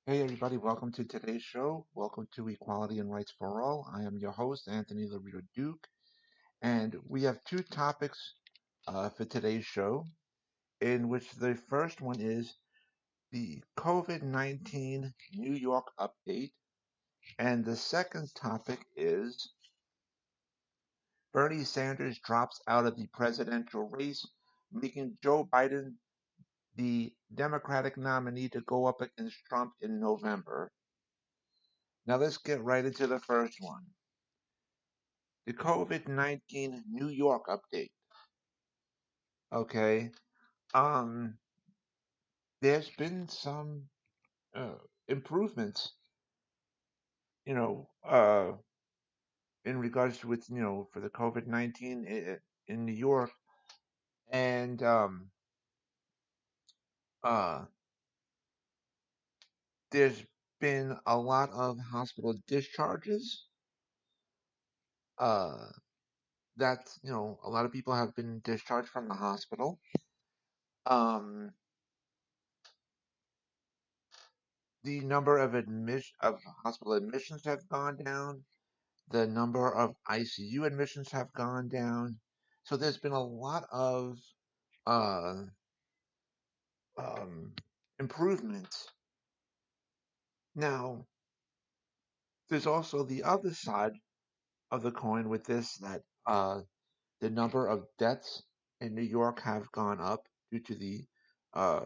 Hey everybody, welcome to today's show. Welcome to Equality and Rights for All. I am your host, Anthony Lorito-Duke, and we have two topics for today's show, in which the first one is the COVID-19 New York update, and the second topic is Bernie Sanders drops out of the presidential race, making Joe Biden the Democratic nominee to go up against Trump in November. Now let's get right into the first one. The COVID-19 New York update. Okay. Um, there's been some uh, improvements, you know, in regards to with, for the COVID-19 in New York. And uh, there's been a lot of hospital discharges. Uh, a lot of people have been discharged from the hospital. Um, the number of hospital admissions have gone down. The number of ICU admissions have gone down. So there's been a lot of uh, um, improvements. Now, there's also the other side of the coin with this that the number of deaths in New York have gone up due to the uh,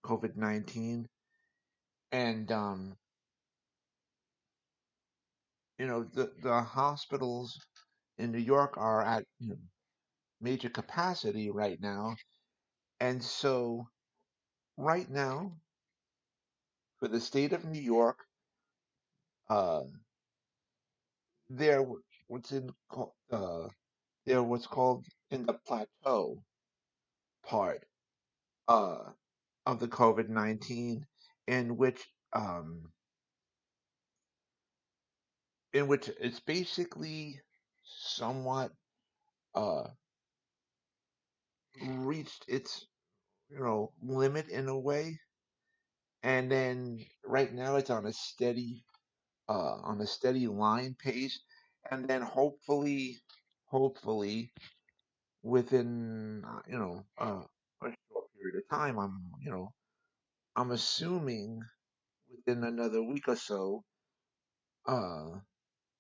COVID-19. And, the hospitals in New York are at major capacity right now. And so, right now, for the state of New York, uh, they're what's in they're what's called in the plateau part uh, of the COVID-19, in which um, it's basically somewhat uh, reached its limit in a way, and then right now it's on a steady line pace, and then hopefully within a short period of time. I'm assuming within another week or so, uh,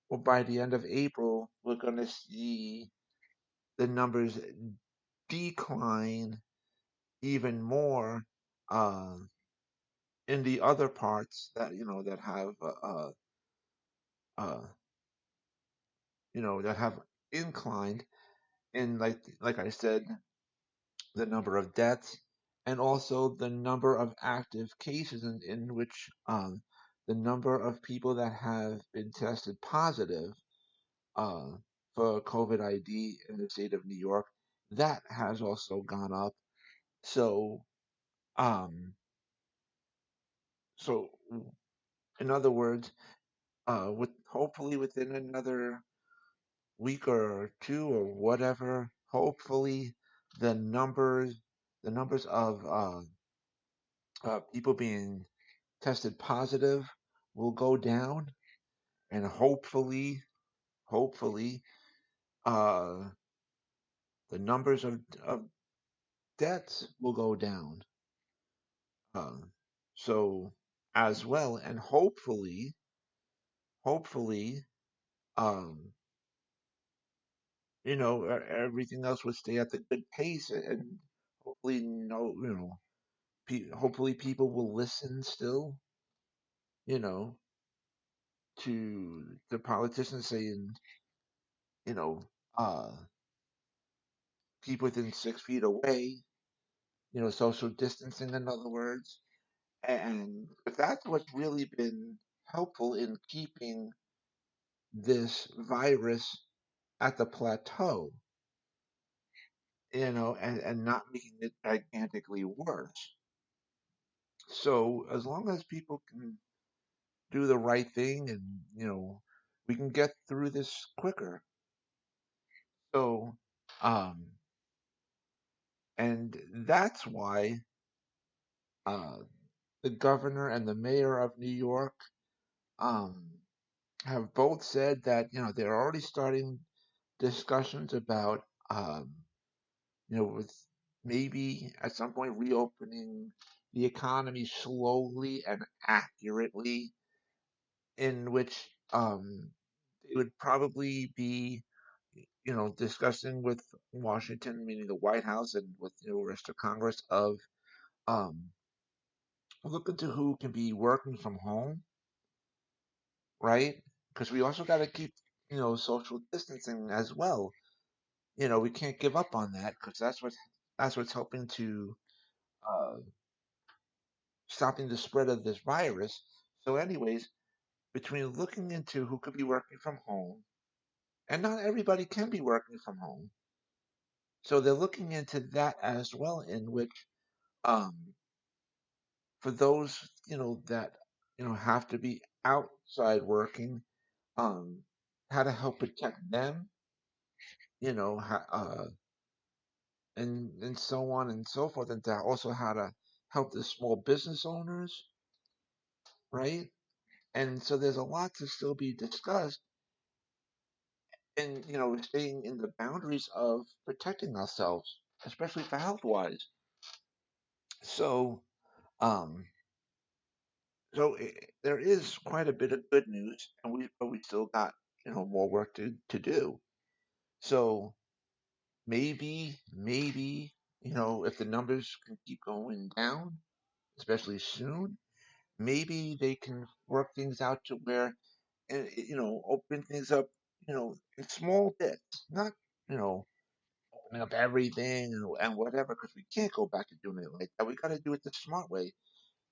or by the end of April, we're gonna see the numbers decline even more uh, in the other parts that have uh, that have inclined in like I said, the number of deaths, and also the number of active cases in which the number of people that have been tested positive uh, for COVID ID in the state of New York, that has also gone up. So, um, so in other words, with hopefully within another week or two or whatever, hopefully the numbers the numbers of people being tested positive will go down, and hopefully, uh, the numbers of deaths will go down. Um, so as well, and hopefully, um, everything else would stay at the good pace, and hopefully, no, hopefully people will listen still, you know, to the politicians saying, you know, uh, keep within 6 feet away, social distancing, in other words. And if that's what's really been helpful in keeping this virus at the plateau, and not making it gigantically worse. So as long as people can do the right thing and, we can get through this quicker. So, um, and that's why, uh, the governor and the mayor of New York um, have both said that they're already starting discussions about with maybe at some point reopening the economy slowly and accurately, in which they would probably be discussing with Washington, meaning the White House, and with the rest of Congress of um, looking to who can be working from home, right? Because we also got to keep social distancing as well. We can't give up on that because that's what's helping to uh, stopping the spread of this virus. So, anyways, between looking into who could be working from home, and not everybody can be working from home, so they're looking into that as well, in which um, for those that have to be outside working, um, how to help protect them, and so on and so forth, and also how to help the small business owners, right? And so there's a lot to still be discussed, and staying in the boundaries of protecting ourselves, especially for health wise. So, um, there is quite a bit of good news, and we still got more work to do. So maybe if the numbers can keep going down, especially soon, maybe they can work things out to where open things up, in small bits, not you know opening up everything and whatever, because we can't go back to doing it like that. We got to do it the smart way,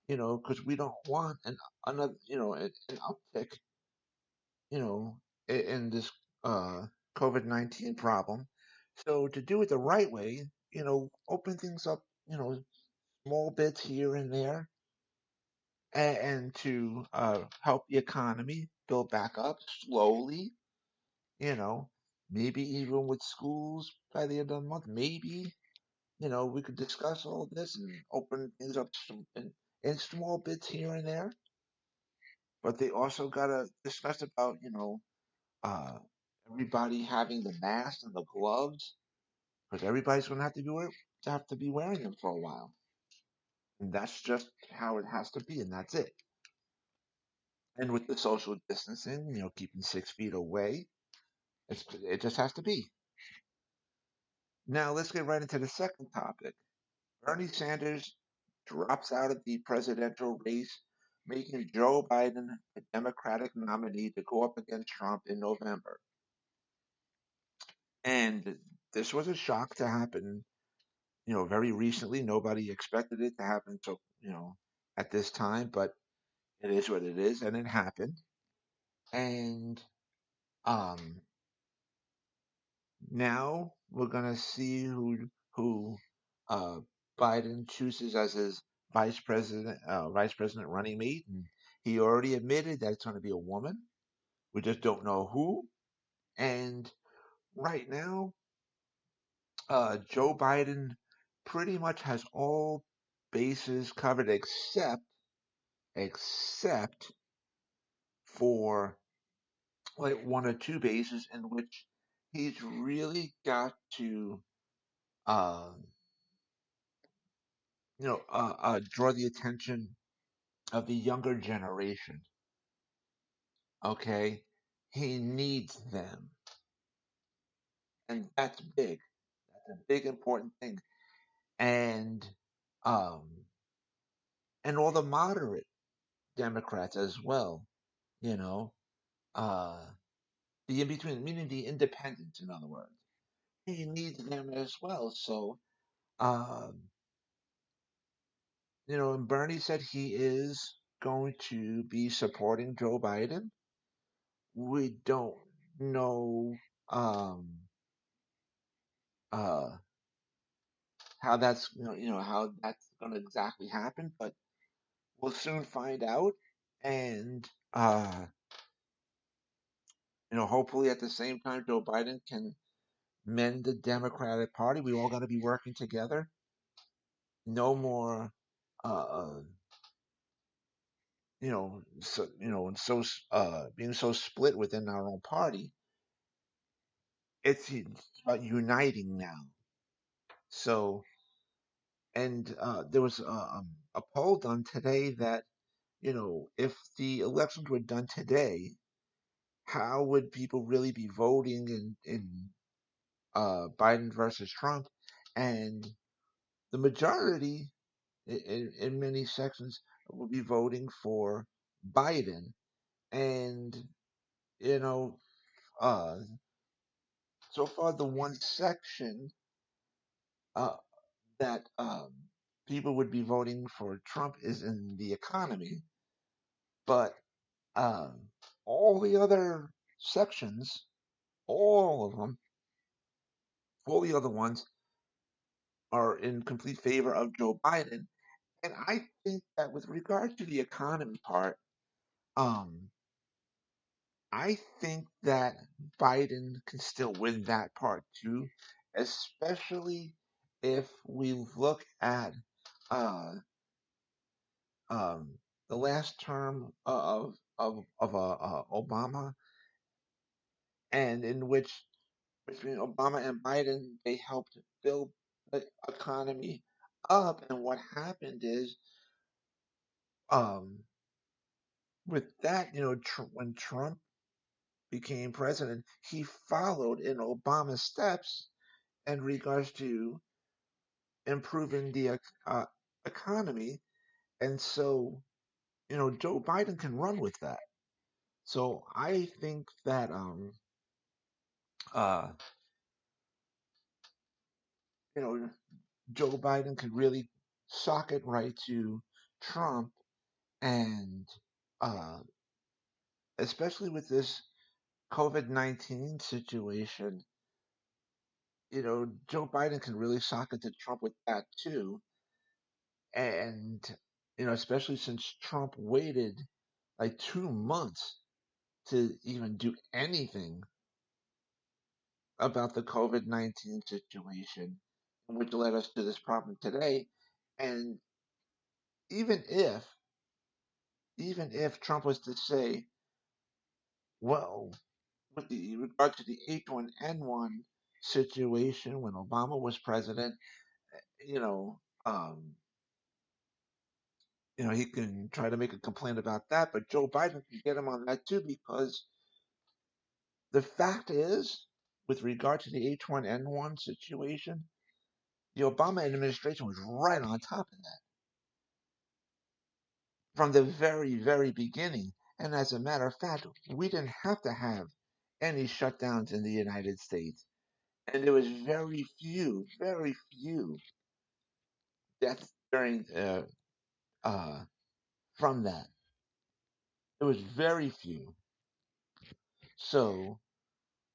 because we don't want another, an uptick, you know, in this uh, COVID-19 problem. So to do it the right way, open things up, small bits here and there, and to help the economy build back up slowly, you know, maybe even with schools by the end of the month, maybe, we could discuss all this and open things up in small bits here and there. But they also got to discuss about, uh, everybody having the masks and the gloves, because everybody's going to have to be wearing them for a while, and that's just how it has to be, and that's it. And with the social distancing, keeping 6 feet away, it just has to be. Now let's get right into the second topic. Bernie Sanders drops out of the presidential race, making Joe Biden a Democratic nominee to go up against Trump in November. And this was a shock to happen, very recently. Nobody expected it to happen so, at this time, but it is what it is, and it happened. And um, now we're gonna see who uh, Biden chooses as his vice president running mate, and he already admitted that it's going to be a woman. We just don't know who. And right now, Joe Biden pretty much has all bases covered except for like one or two bases in which he's really got to uh, draw the attention of the younger generation. Okay, he needs them, and that's big. That's a big important thing, and um, and all the moderate Democrats as well. You know, uh, the in between, meaning the independents, in other words. He needs them as well. So, um, and Bernie said he is going to be supporting Joe Biden. We don't know uh, how that's how that's going to exactly happen, but we'll soon find out. And hopefully at the same time, Joe Biden can mend the Democratic Party. We all got to be working together. No more. Uh, and so being so split within our own party, it's about uniting now. So, and there was a poll done today that if the elections were done today, how would people really be voting in Biden versus Trump? And the majority in many sections will be voting for Biden. And, you know, uh, so far the one section uh, that people would be voting for Trump is in the economy, but um, all the other sections, all of them, all the other ones are in complete favor of Joe Biden. And I think that with regard to the economy part, um, I think that Biden can still win that part too, especially if we look at uh, um, the last term of Obama, and in which between Obama and Biden they helped build the economy up. And what happened is, um, with that, when Trump became president, he followed in Obama's steps in regards to improving the economy. And so, Joe Biden can run with that. So I think that uh, you know, Joe Biden could really sock it right to Trump, and uh, especially with this COVID-19 situation, Joe Biden can really sock it to Trump with that too. And, especially since Trump waited like 2 months to even do anything about the COVID-19 situation, which led us to this problem today. And even if, even if Trump was to say, well, with the regard to the H1N1 situation when Obama was president, you know, um, he can try to make a complaint about that, but Joe Biden can get him on that too, because the fact is, with regard to the H1N1 situation, the Obama administration was right on top of that from the very, very beginning. And as a matter of fact, we didn't have to have any shutdowns in the United States. And there was very few deaths during from that. It was very few. So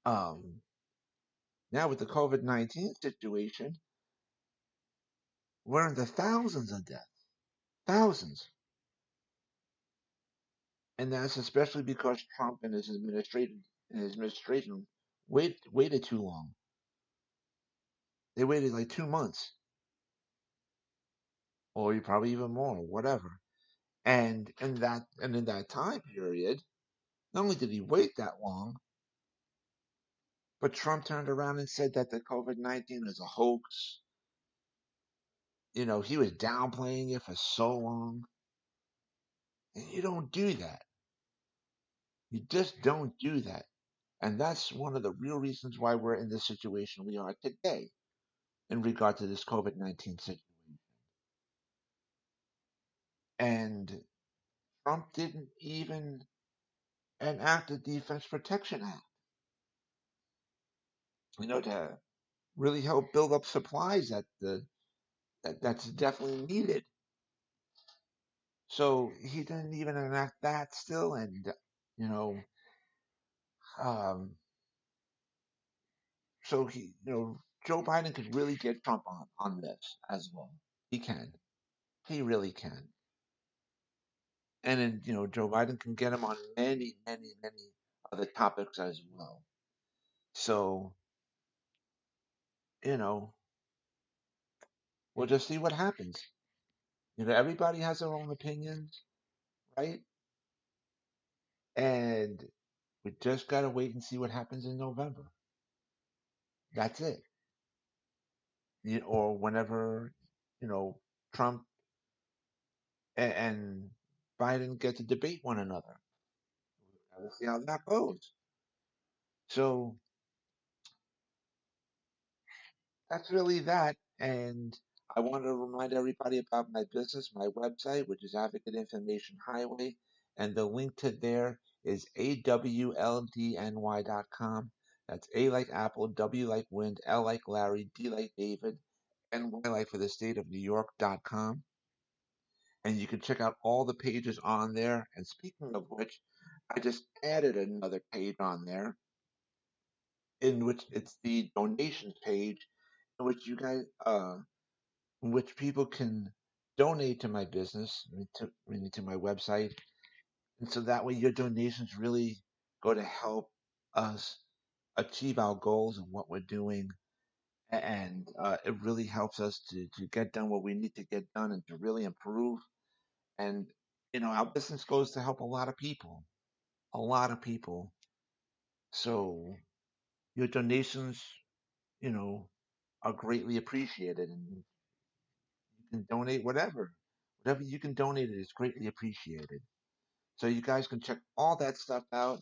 um, now with the COVID-19 situation, we're in the thousands of deaths, thousands, and that's especially because Trump and his administration waited too long. They waited like 2 months, or probably even more, whatever. And in that time period, not only did he wait that long, but Trump turned around and said that the COVID-19 is a hoax. He was downplaying it for so long. And you don't do that. You just don't do that. And that's one of the real reasons why we're in the situation we are today in regard to this COVID-19 situation. And Trump didn't even enact the Defense Protection Act, to really help build up supplies that's definitely needed. So he didn't even enact that still, and you know, um, so Joe Biden could really get Trump on this as well. He can, he really can, and then Joe Biden can get him on many, many, many other topics as well. So you know, we'll just see what happens. Everybody has their own opinions, right? And we just gotta wait and see what happens in November. That's it. Or whenever, you know, Trump and Biden get to debate one another. We'll see how that goes. So that's really that. And I want to remind everybody about my business, my website, which is Advocate Information Highway. And the link to there is awldny.com. That's A like Apple, W like Wind, L like Larry, D like David, and Y like for the state of New York.com. And you can check out all the pages on there. And speaking of which, I just added another page on there in which it's the donations page in which you guys in which people can donate to my business, to my website, and so that way your donations really go to help us achieve our goals and what we're doing, and it really helps us to get done what we need to get done and to really improve. And our business goes to help a lot of people. So your donations, you know, are greatly appreciated, and you can donate whatever you can donate it is greatly appreciated. So you guys can check all that stuff out,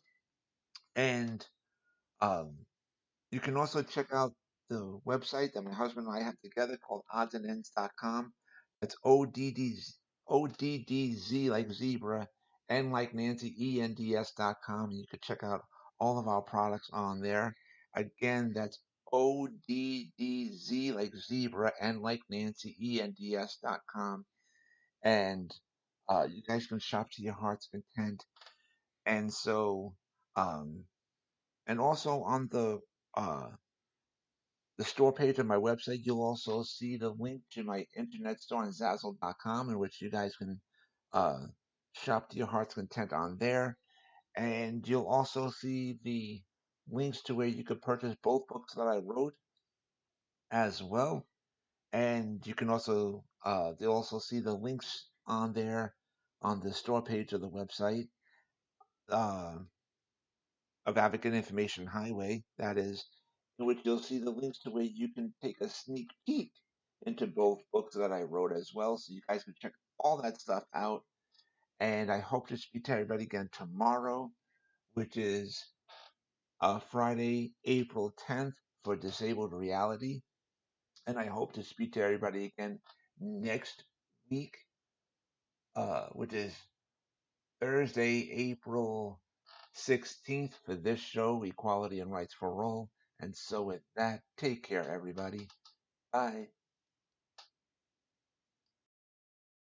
and um, you can also check out the website that my husband and I have together called oddsandends.com. That's ODDZ like zebra, N like Nancy, ENDS.com. And you can check out all of our products on there. Again, that's ODDZ like zebra, N like Nancy, ENDS.com. And you guys can shop to your heart's content. And so, um, and also on the store page of my website, you'll also see the link to my internet store on Zazzle.com, in which you guys can uh, shop to your heart's content on there. And you'll also see the links to where you could purchase both books that I wrote as well. And you can also, they'll also see the links on there on the store page of the website. Uh, of Advocate Information Highway, that is, in which you'll see the links to where you can take a sneak peek into both books that I wrote as well. So you guys can check all that stuff out. And I hope to speak to everybody again tomorrow, which is Friday, April 10th for Disabled Reality. And I hope to speak to everybody again next week, which is Thursday, April 16th for this show, Equality and Rights for All. And so with that, take care, everybody. Bye.